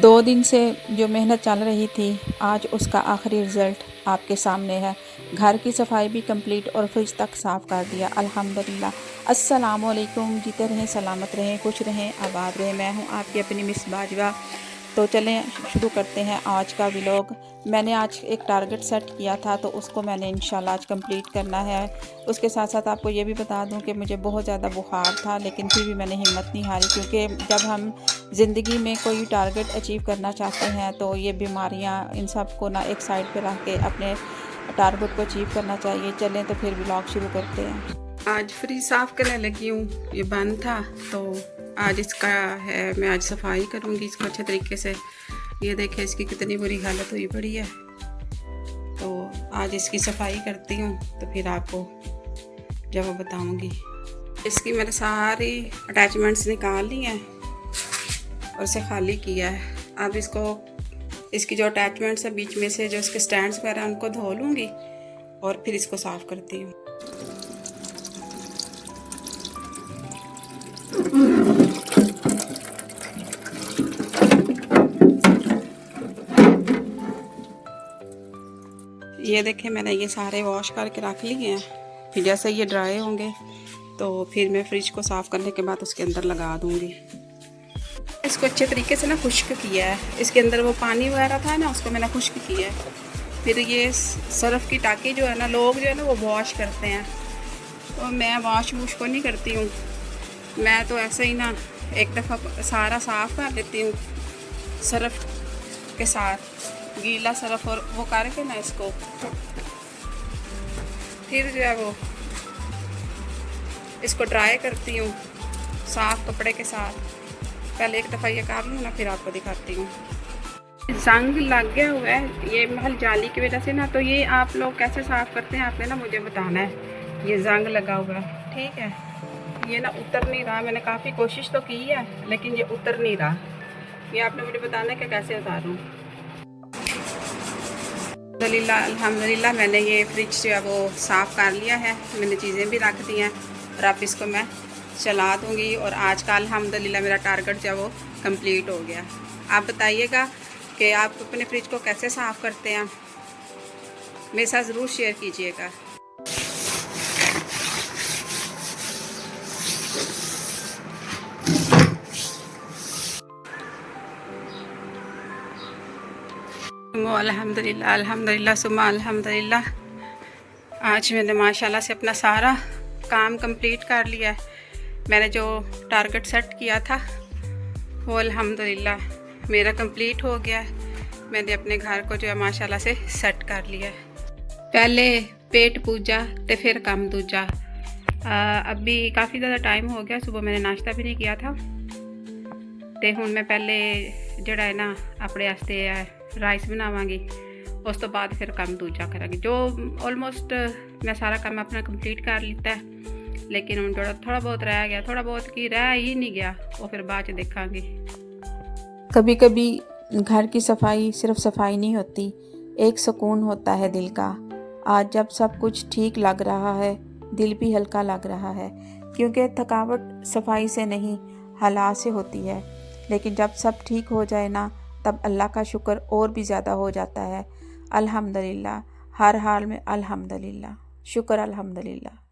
2 दिन से जो मेहनत चल रही थी, आज उसका आखिरी रिज़ल्ट आपके सामने है। घर की सफाई भी कंप्लीट और फ्रिज तक साफ़ कर दिया अल्हम्दुलिल्लाह। अस्सलामु अलैकुम। जीते रहें, सलामत रहें, खुश रहें, आबाद रहें। मैं हूँ आपकी अपनी मिस बाजवा। तो चलें शुरू करते हैं आज का व्लॉग। मैंने आज एक टारगेट सेट किया था, तो उसको मैंने इंशाल्लाह आज कंप्लीट करना है। उसके साथ साथ आपको ये भी बता दूं कि मुझे बहुत ज़्यादा बुखार था, लेकिन फिर भी मैंने हिम्मत नहीं हारी, क्योंकि जब हम ज़िंदगी में कोई टारगेट अचीव करना चाहते हैं तो ये बीमारियां इन सब को ना एक साइड पे रख के अपने टारगेट को अचीव करना चाहिए। चलें तो फिर व्लॉग शुरू करते हैं। आज फ्रिज साफ़ करने लगी हूँ, ये बंद था तो आज इसका है, मैं आज सफाई करूँगी इसको अच्छे तरीके से। ये देखें इसकी कितनी बुरी हालत हुई पड़ी है, तो आज इसकी सफाई करती हूँ तो फिर आपको जब वो बताऊँगी। इसकी मैंने सारी अटैचमेंट्स निकाल ली हैं और इसे खाली किया है। अब इसकी जो अटैचमेंट्स है बीच में से, जो इसके स्टैंड्स वगैरह, उनको धो लूँगी और फिर इसको साफ़ करती हूँ। ये देखें मैंने ये सारे वॉश करके रख लिए हैं। फिर जैसे ये ड्राई होंगे तो फिर मैं फ्रिज को साफ़ करने के बाद उसके अंदर लगा दूँगी। इसको अच्छे तरीके से ना खुश्क किया है। इसके अंदर वो पानी वगैरह था ना, उसको मैंने खुश्क किया है। फिर ये सर्फ़ की टाँकी जो है ना, लोग जो है ना वो वॉश करते हैं, तो मैं वॉश को नहीं करती हूँ। मैं तो ऐसे ही ना एक दफ़ा सारा साफ़ कर देती हूँ सर्फ़ के साथ, गीला सर्फ, और वो करके ना इसको फिर जो है वो इसको ड्राई करती हूँ साफ़ कपड़े के साथ। पहले एक दफ़ा ये कर लूँ ना, फिर आपको दिखाती हूँ। जंग लग गया हुआ है ये महल जाली की वजह से ना, तो ये आप लोग कैसे साफ़ करते हैं आपने ना मुझे बताना है। ये जंग लगा हुआ है, ठीक है, ये ना उतर नहीं रहा। मैंने काफ़ी कोशिश तो की है लेकिन ये उतर नहीं रहा। ये आपने मुझे बताना है कि कैसे उतारूँ। अल्हम्दुलिल्लाह मैंने ये फ्रिज जो है वो साफ़ कर लिया है। मैंने चीज़ें भी रख दी हैं और अब इसको मैं चला दूँगी। और आज का अल्हम्दुलिल्लाह मेरा टारगेट जो है वो कंप्लीट हो गया। आप बताइएगा कि आप अपने फ्रिज को कैसे साफ़ करते हैं, मेरे साथ ज़रूर शेयर कीजिएगा। अल्हम्दुलिल्लाह अल्हम्दुलिल्लाह सुम्मा अल्हम्दुलिल्लाह। आज मैंने माशाल्लाह से अपना सारा काम कंप्लीट कर लिया है। मैंने जो टारगेट सेट किया था वो अल्हम्दुलिल्लाह मेरा कंप्लीट हो गया है। मैंने अपने घर को जो है माशाल्लाह से सेट कर लिया है। पहले पेट पूजा तो फिर काम दूजा। अभी काफ़ी ज़्यादा टाइम हो गया, सुबह मैंने नाश्ता भी नहीं किया था, तो हुण मैं पहले जड़ा है ना अपने वास्ते राइस बनावांगी, उस तो बाद फिर काम दूजा करांगी। जो ऑलमोस्ट मैं सारा काम अपना कंप्लीट कर लिता है, लेकिन हुण जो थोड़ा बहुत रह गया, थोड़ा बहुत की रह ही नहीं गया, वो फिर बाद च देखांगी। कभी कभी घर की सफाई सिर्फ सफाई नहीं होती, एक सुकून होता है दिल का। आज जब सब कुछ ठीक लग रहा है, दिल भी हल्का लग रहा है, क्योंकि थकावट सफाई से नहीं हालात से होती है। लेकिन जब सब ठीक हो जाए ना, तब अल्लाह का शुक्र और भी ज़्यादा हो जाता है। अल्हम्दुलिल्लाह, हर हाल में अल्हम्दुलिल्लाह, शुक्र अल्हम्दुलिल्लाह।